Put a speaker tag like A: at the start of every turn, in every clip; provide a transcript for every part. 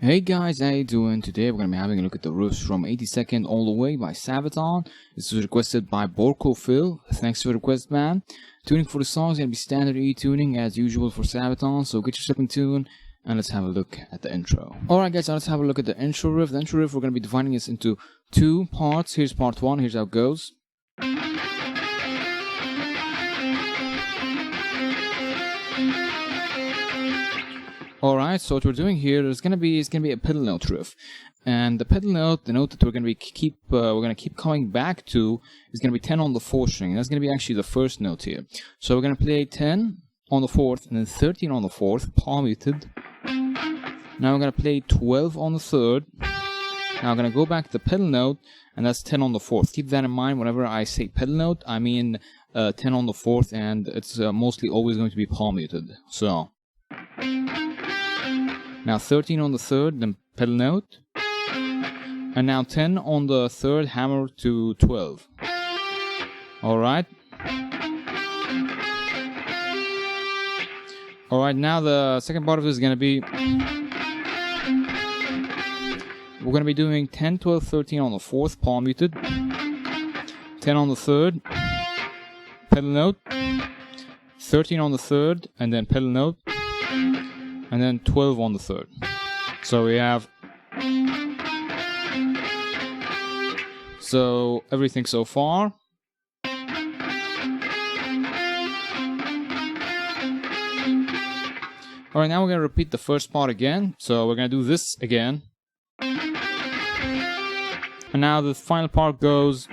A: Hey guys, how you doing? Today we're going to be having a look at the riffs from 82nd All the Way by Sabaton. This was requested by Borko Phil. Thanks for the request, man. Tuning for the song is going to be standard E tuning as usual for Sabaton, so get yourself in tune and let's have a look at the intro. Alright guys, let's have a look at the intro riff. The intro riff, we're going to be dividing this into two parts. Here's part one, here's how it goes. Alright, so what we're doing here is gonna be a pedal note riff, and the pedal note, the note that we're gonna keep coming back to, is gonna be 10 on the 4th string. That's gonna be actually the first note here. So we're gonna play 10 on the 4th and then 13 on the 4th, palm muted. Now we're gonna play 12 on the 3rd. Now I'm gonna go back to the pedal note, and that's 10 on the 4th. Keep that in mind whenever I say pedal note. I mean 10 on the 4th, and it's mostly always going to be palm muted. So. Now 13 on the 3rd, then pedal note. And now 10 on the 3rd, hammer to 12. Alright. Alright, now the second part of this is going to be... We're going to be doing 10, 12, 13 on the 4th, palm muted. 10 on the 3rd, pedal note. 13 on the 3rd, and then pedal note. And then 12 on the 3rd. So we have... So, everything so far. Alright, now we're going to repeat the first part again. So we're going to do this again. And now the final part goes...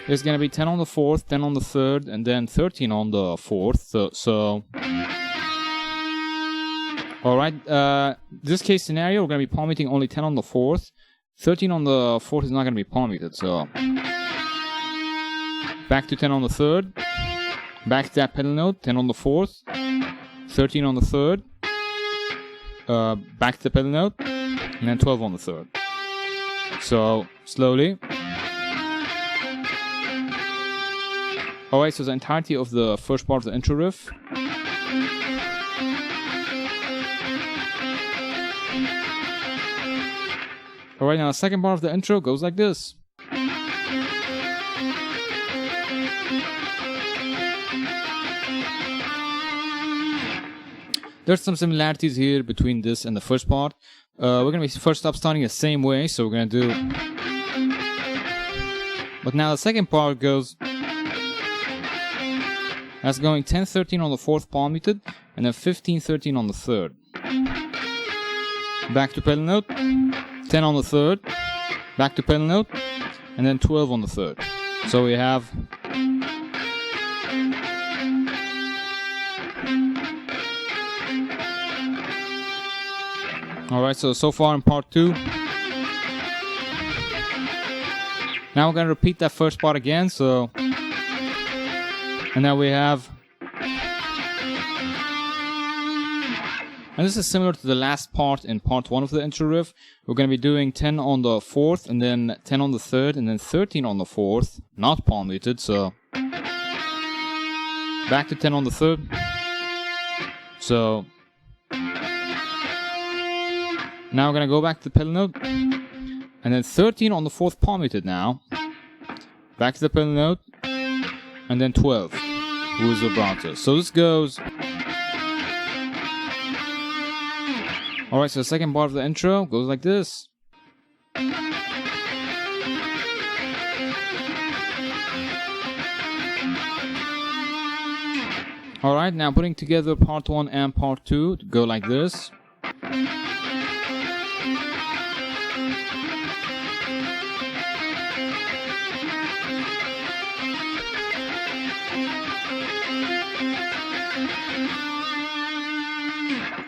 A: It's going to be 10 on the 4th, 10 on the 3rd, and then 13 on the 4th. So Alright, this case scenario, we're going to be palm muting only 10 on the 4th. 13 on the 4th is not going to be palm muted, so... Back to 10 on the 3rd. Back to that pedal note, 10 on the 4th. 13 on the 3rd. Back to the pedal note. And then 12 on the 3rd. So, slowly. Alright, so the entirety of the first part of the intro riff. Alright, now the second part of the intro goes like this. There's some similarities here between this and the first part. We're going to be first up starting the same way, so we're going to do... But now the second part goes... That's going 10, 13 on the 4th, palm muted, and then 15, 13 on the 3rd. Back to pedal note. 10 on the 3rd, back to pedal note, and then 12 on the 3rd. So we have... Alright, so far in part 2. Now we're going to repeat that first part again, so... And now we have... And this is similar to the last part in part 1 of the intro riff. We're going to be doing 10 on the 4th, and then 10 on the 3rd, and then 13 on the 4th. Not palm muted, so... Back to 10 on the 3rd. So... Now we're going to go back to the pedal note. And then 13 on the 4th, palm muted now. Back to the pedal note. And then 12. Who's vibrato. So this goes... Alright, so the second part of the intro goes like this. Alright, now putting together part 1 and part 2 to go like this.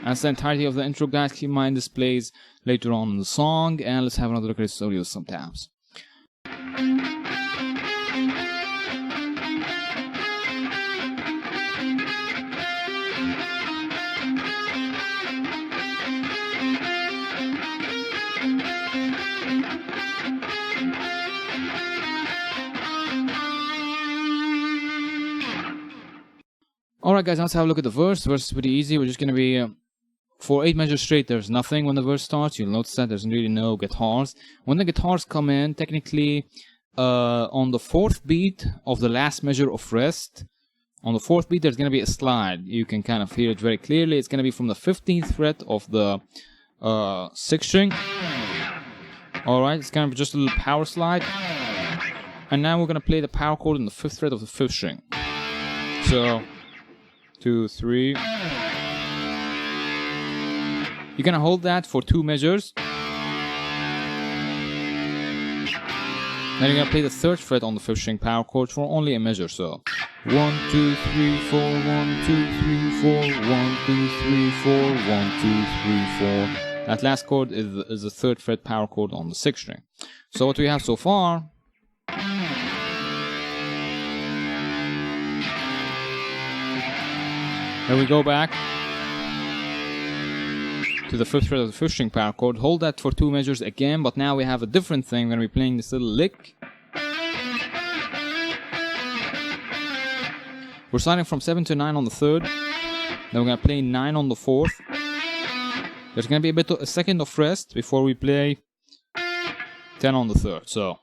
A: That's the entirety of the intro, guys. Keep in mind this plays later on in the song, and let's have another look at its audio sometimes. Alright guys, let's have a look at the verse. The verse is pretty easy. We're just going to be for 8 measures straight, there's nothing when the verse starts. You'll notice that there's really no guitars. When the guitars come in, technically, on the 4th beat of the last measure of rest, on the 4th beat, there's going to be a slide. You can kind of hear it very clearly. It's going to be from the 15th fret of the 6th string. Alright, it's kind of just a little power slide. And now we're going to play the power chord in the 5th fret of the 5th string. So, 2, 3. You're going to hold that for 2 measures. Then you're going to play the 3rd fret on the 5th string power chord for only a measure. So 1, 2, 3, 4, 1, 2, 3, 4, 1, 2, 3, 4, 1, 2, 3, 4. That last chord is the 3rd fret power chord on the 6th string. So what we have so far, then we go back to the 5th fret of the 5th string power chord, hold that for 2 measures again, but now we have a different thing. We're going to be playing this little lick. We're starting from 7 to 9 on the 3rd, then we're going to play 9 on the 4th. There's going to be a second of rest before we play 10 on the 3rd, so.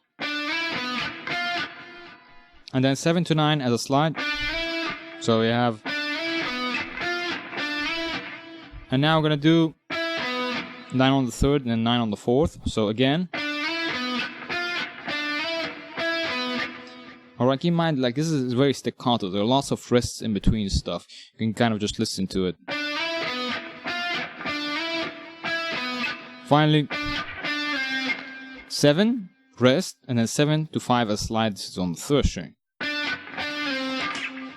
A: And then 7 to 9 as a slide. So we have. And now we're going to do 9 on the 3rd and then 9 on the 4th. So again. Alright, keep in mind, like, this is very staccato. There are lots of rests in between stuff. You can kind of just listen to it. Finally, 7, rest, and then 7 to 5 as slide. This is on the 3rd string.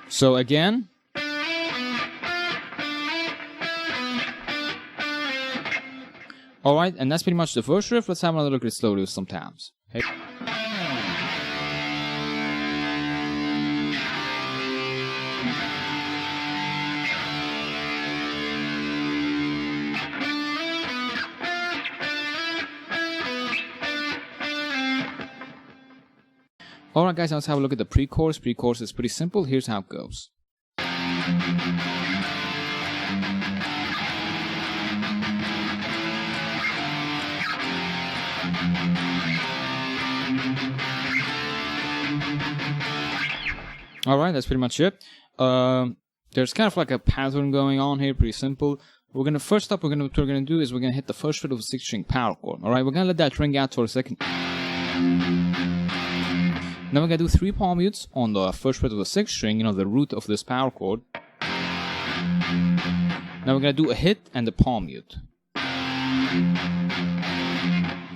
A: So again. Alright, and that's pretty much the first riff. Let's have another look at it slowly with some tabs. Hey. Alright guys, now let's have a look at the pre-chorus. Pre-chorus is pretty simple. Here's how it goes. Alright, that's pretty much it. There's kind of like a pattern going on here, pretty simple. What we're gonna do is we're gonna hit the 1st fret of the 6th string power chord. Alright, we're gonna let that ring out for a second. Then we're going to do 3 palm mutes on the 1st fret of the 6th string, the root of this power chord. Now we're going to do a hit and a palm mute.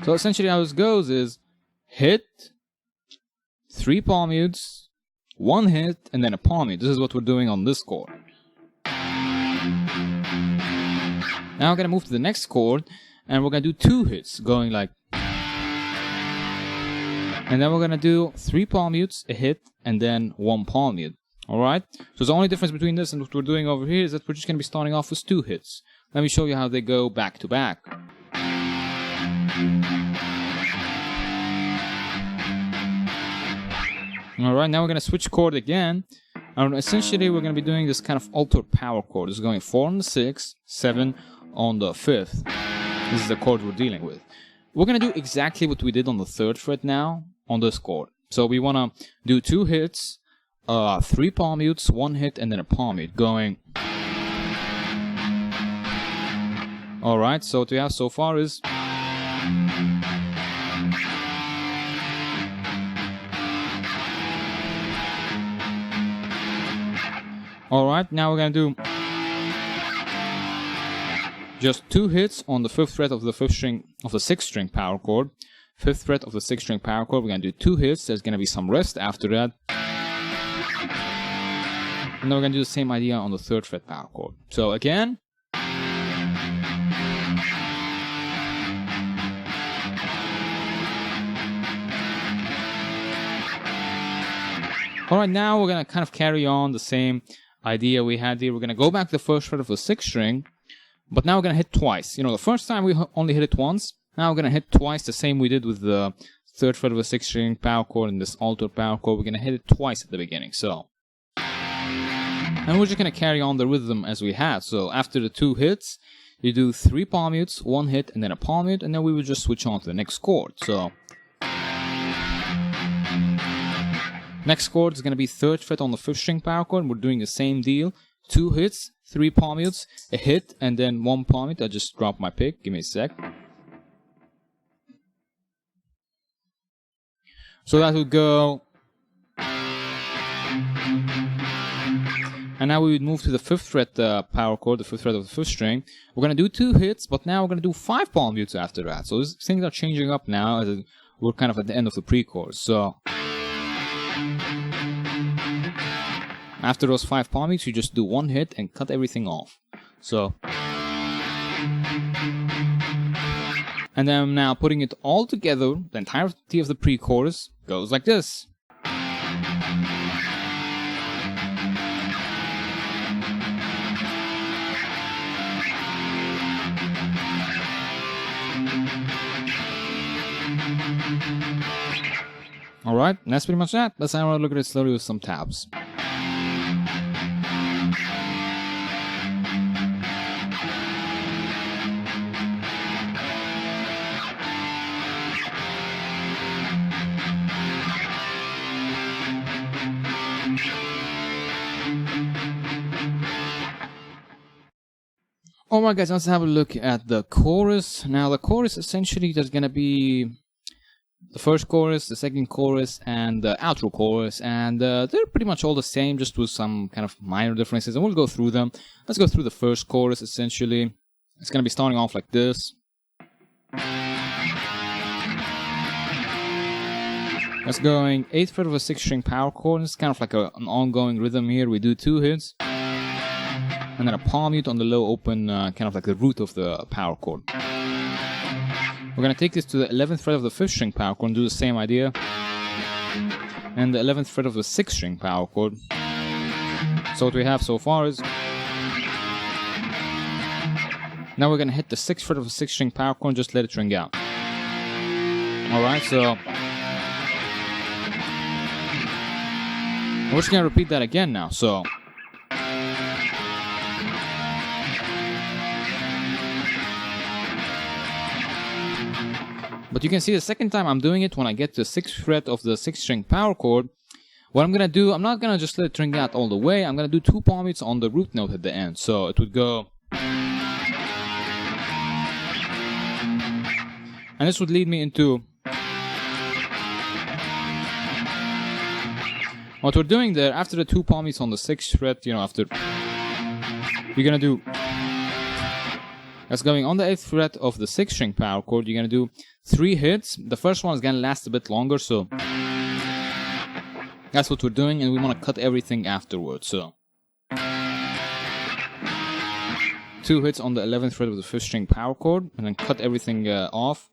A: So essentially how this goes is hit, 3 palm mutes, 1 hit, and then a palm mute. This is what we're doing on this chord. Now we're going to move to the next chord, and we're going to do 2 hits, going like. And then we're going to do 3 palm mutes, a hit, and then 1 palm mute. Alright? So the only difference between this and what we're doing over here is that we're just going to be starting off with 2 hits. Let me show you how they go back to back. Alright, now we're going to switch chord again. And essentially we're going to be doing this kind of alto power chord. This is going 4 on the 6th, 7 on the 5th. This is the chord we're dealing with. We're going to do exactly what we did on the 3rd fret now on this chord. So we want to do 2 hits, 3 palm mutes, 1 hit, and then a palm mute going. Alright, so what we have so far is. Alright, now we're going to do just 2 hits on the 5th fret of the 5th string of the 6th string power chord. 5th fret of the 6th string power chord. We're going to do 2 hits. There's going to be some rest after that. And then we're going to do the same idea on the 3rd fret power chord. So again. Alright, now we're going to kind of carry on the same idea we had here. We're going to go back to the 1st fret of the 6th string. But now we're going to hit twice. The first time we only hit it once. Now we're going to hit twice, the same we did with the 3rd fret of the 6th string power chord and this alto power chord. We're going to hit it twice at the beginning. So, and we're just going to carry on the rhythm as we had. So after the 2 hits, you do 3 palm mutes, 1 hit, and then a palm mute, and then we would just switch on to the next chord. So next chord is going to be 3rd fret on the 5th string power chord. We're doing the same deal. 2 hits, 3 palm mutes, a hit, and then 1 palm mute. I just dropped my pick. Give me a sec. So that would go. And now we would move to the 5th fret power chord, the 5th fret of the 5th string. We're going to do 2 hits, but now we're going to do 5 palm mutes after that. So things are changing up now as we're kind of at the end of the pre-chorus. So after those 5 palm mutes, you just do 1 hit and cut everything off. So, and then now putting it all together, the entirety of the pre-chorus goes like this. Alright, that's pretty much that. Let's have a look at it slowly with some tabs. Alright guys, let's have a look at the chorus. Now the chorus essentially there's gonna be the first chorus, the second chorus, and the outro chorus, and they're pretty much all the same, just with some kind of minor differences, and we'll go through them. Let's go through the first chorus essentially. It's gonna be starting off like this. That's going 8th fret of a 6th string power chord. It's kind of like an ongoing rhythm here. We do 2 hits, and then a palm mute on the low open, kind of like the root of the power chord. We're going to take this to the 11th fret of the 5th string power chord and do the same idea. And the 11th fret of the 6th string power chord. So what we have so far is... Now we're going to hit the 6th fret of the 6th string power chord and just let it ring out. Alright, so... We're just going to repeat that again now, so... But you can see the second time I'm doing it, when I get to the 6th fret of the 6th string power chord, what I'm going to do, I'm not going to just let it ring out all the way, I'm going to do 2 palm mutes on the root note at the end. So it would go... And this would lead me into... What we're doing there, after the 2 palm mutes on the 6th fret, you know, after... You're going to do... That's going on the 8th fret of the 6th string power chord. You're going to do 3 hits. The first one is going to last a bit longer, so that's what we're doing, and we want to cut everything afterwards. So 2 hits on the 11th fret of the 5th string power chord, and then cut everything off.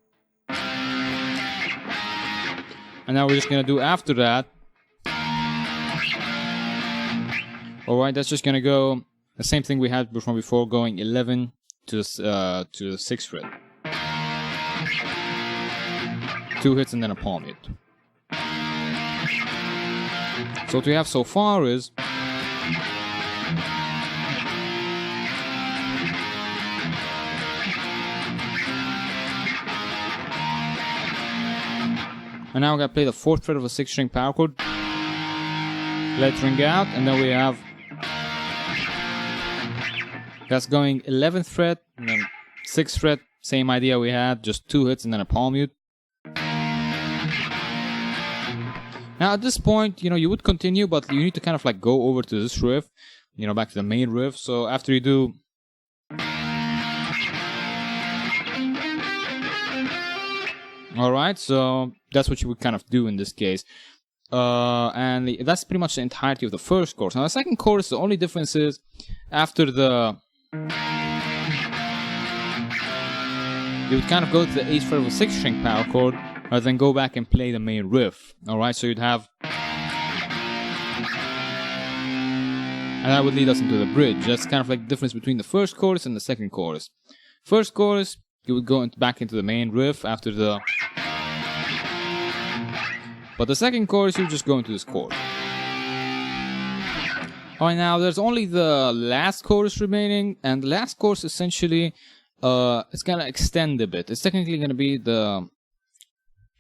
A: And now we're just going to do after that. Alright, that's just going to go the same thing we had from before, going 11 to the 6th fret. 2 hits and then a palm mute. So what we have so far is... And now we're going to play the 4th fret of a 6th string power chord. Let it ring out, and then we have... That's going 11th fret, and then 6th fret, same idea we had, just 2 hits and then a palm mute. Now at this point, you know, you would continue, but you need to kind of like go over to this riff, you know, back to the main riff. So after you do... Alright, so that's what you would kind of do in this case. And that's pretty much the entirety of the first chorus. Now the second chorus, the only difference is after the... You would kind of go to the 8th fret of a 6th string power chord, and then go back and play the main riff. Alright, so you'd have... And that would lead us into the bridge. That's kind of like the difference between the first chorus and the second chorus. First chorus, you would go back into the main riff after the... But the second chorus, you just go into this chord. Alright, now there's only the last chorus remaining, and the last chorus essentially, it's gonna extend a bit. It's technically gonna be the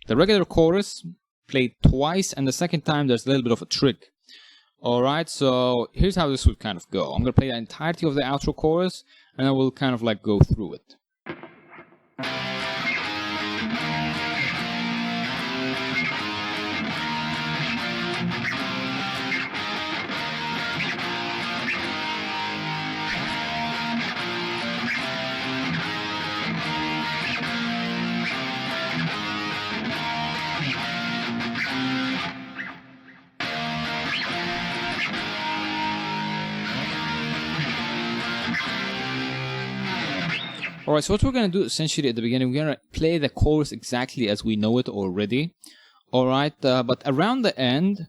A: regular chorus played twice, and the second time there's a little bit of a trick. Alright, so here's how this would kind of go. I'm gonna play the entirety of the outro chorus, and then we'll kind of like go through it. Alright, so what we're going to do essentially at the beginning, we're going to play the chorus exactly as we know it already. Alright, but around the end,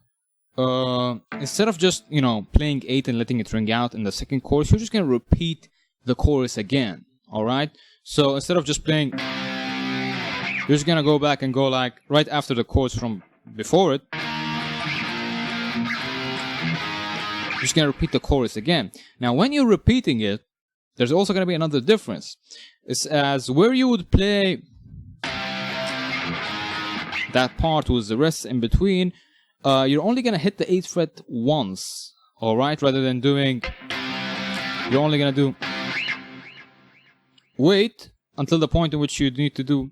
A: instead of just, playing 8 and letting it ring out in the second chorus, you're just going to repeat the chorus again. Alright, so instead of just playing, you're just going to go back and go like right after the chorus from before it. You're just going to repeat the chorus again. Now, when you're repeating it, there's also going to be another difference. It's as where you would play that part with the rest in between, you're only going to hit the 8th fret once, alright? Rather than doing, you're only going to do, wait until the point in which you need to do,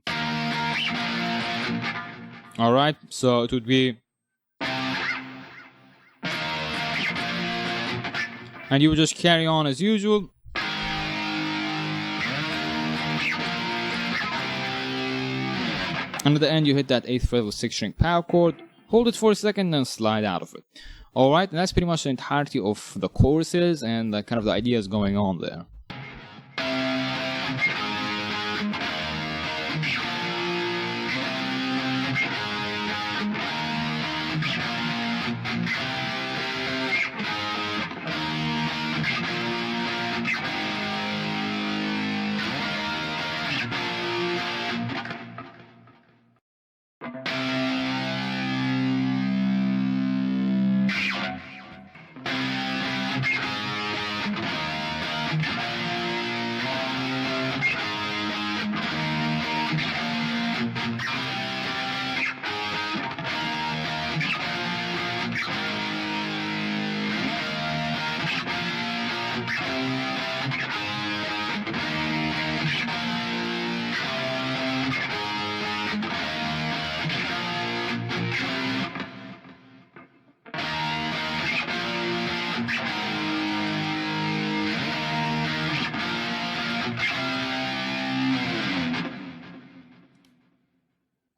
A: alright? So it would be, and you would just carry on as usual. And at the end, you hit that 8th fret with 6-string power chord, hold it for a second, then slide out of it. Alright, and that's pretty much the entirety of the choruses and kind of the ideas going on there.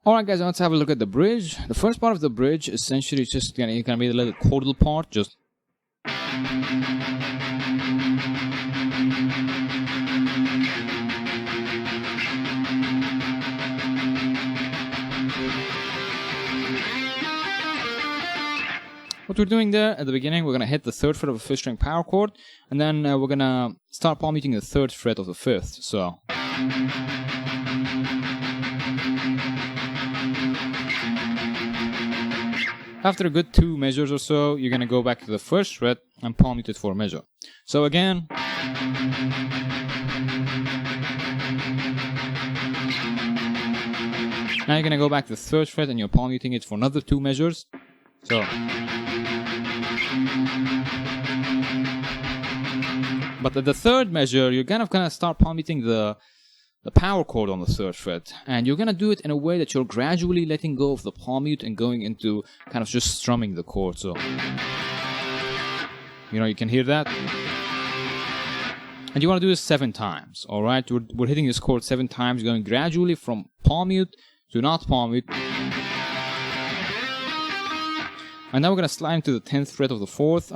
A: Alright guys, let's have a look at the bridge. The first part of the bridge essentially is just gonna be the little chordal part, just what we're doing there at the beginning, we're gonna hit the 3rd fret of the 5th string power chord, and then we're gonna start palm muting the 3rd fret of the 5th. So after a good 2 measures or so, you're going to go back to the 1st fret and palm mute it for a measure. So again, now you're going to go back to the 3rd fret and you're palm muting it for another 2 measures. So, but at the 3rd measure, you're kind of start palm muting the power chord on the 3rd fret, and you're gonna do it in a way that you're gradually letting go of the palm mute and going into kind of just strumming the chord. So you can hear that, and you want to do this 7 times. All right, we're hitting this chord 7 times, going gradually from palm mute to not palm mute. And now we're going to slide into the 10th fret of the 4th.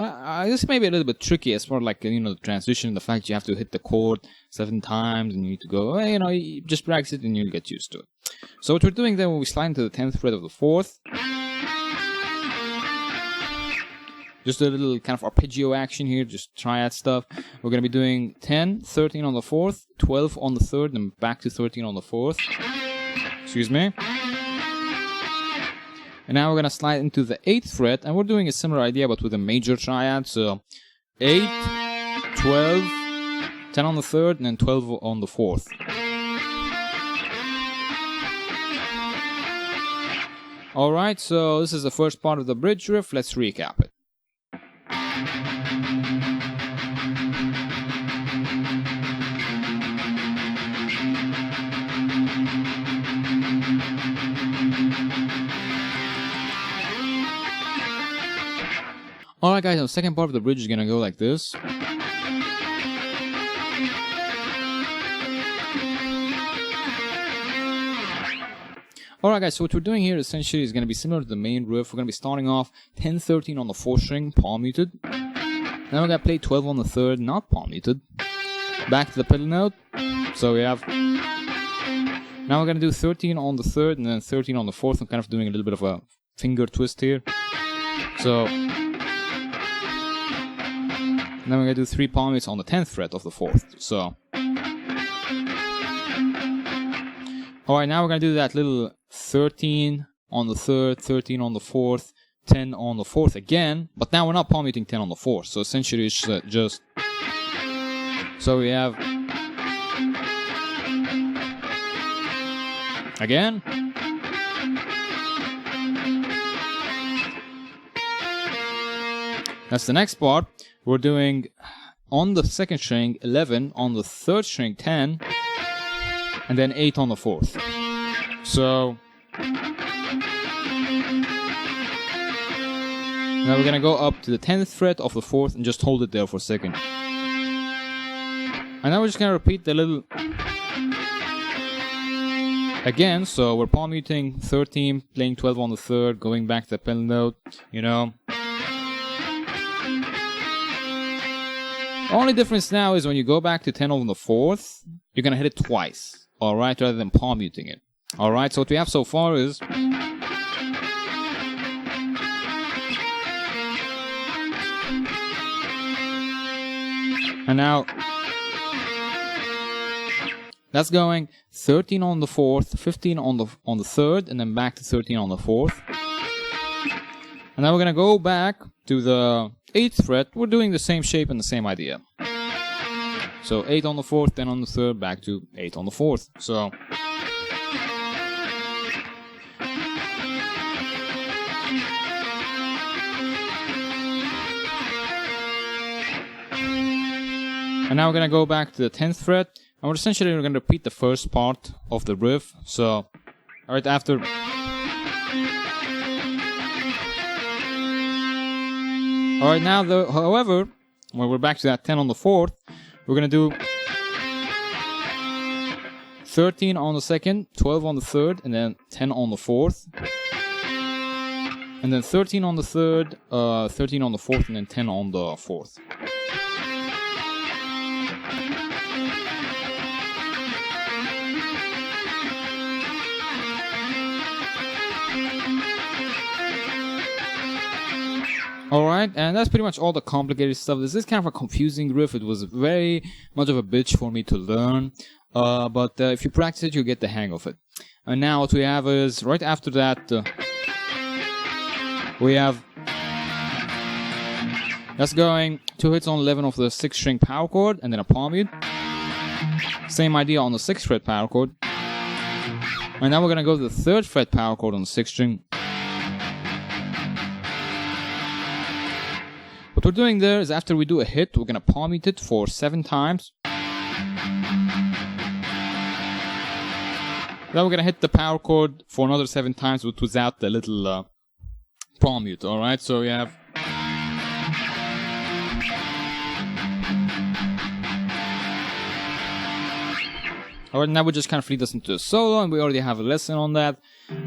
A: This may be a little bit tricky as far like, the transition, the fact you have to hit the chord 7 times and you need to go, you just practice it and you'll get used to it. So what we're doing then when we slide into the 10th fret of the 4th, just a little kind of arpeggio action here, just triad stuff. We're going to be doing 10, 13 on the 4th, 12 on the 3rd, and back to 13 on the 4th. Excuse me. And now we're going to slide into the 8th fret, and we're doing a similar idea but with a major triad. So 8, 12, 10 on the 3rd, and then 12 on the 4th. Alright, so this is the first part of the bridge riff. Let's recap it. Alright guys, the second part of the bridge is gonna go like this. Alright guys, so what we're doing here essentially is gonna be similar to the main riff. We're gonna be starting off 10-13 on the 4th string, palm muted. Then we're gonna play 12 on the 3rd, not palm muted. Back to the pedal note. So we have... Now we're gonna do 13 on the 3rd and then 13 on the 4th. I'm kind of doing a little bit of a finger twist here. So... Then we're going to do 3 palm mutes on the 10th fret of the 4th. So. Alright, now we're going to do that little 13 on the 3rd, 13 on the 4th, 10 on the 4th again. But now we're not palm muting 10 on the 4th. So essentially it's just. So we have. Again. That's the next part. We're doing on the 2nd string 11, on the 3rd string 10, and then 8 on the 4th. So now we're gonna go up to the 10th fret of the 4th and just hold it there for a second. And now we're just gonna repeat the little again. So we're palm muting 13, playing 12 on the 3rd, going back to the pedal note, you know. Only difference now is when you go back to 10 on the 4th, you're going to hit it twice, alright, rather than palm muting it. Alright, so what we have so far is... And now... That's going 13 on the 4th, 15 on the 3rd, and then back to 13 on the 4th. And now we're going to go back to the 8th fret. We're doing the same shape and the same idea. So 8 on the 4th, 10 on the 3rd, back to 8 on the 4th. So and now we're going to go back to the 10th fret. And we're essentially going to repeat the first part of the riff. So right after... Alright, now, however, when we're back to that 10 on the 4th, we're going to do 13 on the 2nd, 12 on the 3rd, and then 10 on the 4th. And then 13 on the 3rd, 13 on the 4th, and then 10 on the 4th. Alright, and that's pretty much all the complicated stuff. This is kind of a confusing riff. It was very much of a bitch for me to learn. But if you practice it, you'll get the hang of it. And now what we have is, right after that, we have... That's going 2 hits on 11 of the 6th string power chord, and then a palm mute. Same idea on the 6th fret power chord. And now we're going to go to the 3rd fret power chord on the 6th string. What we're doing there is after we do a hit, we're going to palm mute it for 7 times. Then we're going to hit the power chord for another 7 times, but without the little palm mute, alright? So we have... Alright, now we just kind of lead us into a solo, and we already have a lesson on that.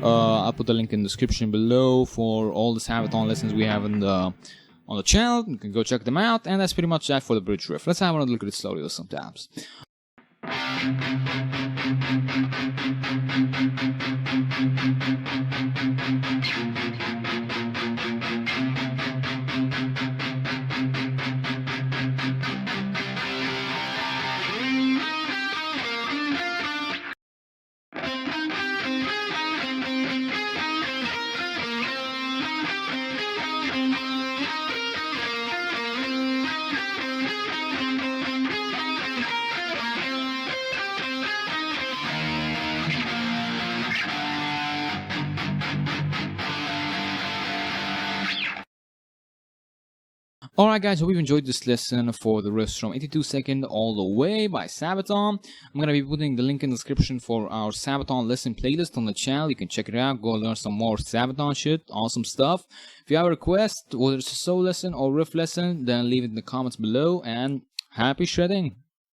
A: I'll put the link in the description below for all the Sabaton lessons we have in the... on the channel. You can go check them out, and that's pretty much that for the bridge riff. Let's have another look at it slowly with some tabs. Alright guys, hope you've enjoyed this lesson for the riffs from 82 Second All the Way by Sabaton. I'm gonna be putting the link in the description for our Sabaton lesson playlist on the channel. You can check it out, go learn some more Sabaton shit, awesome stuff. If you have a request, whether it's a solo lesson or riff lesson, then leave it in the comments below, and happy shredding!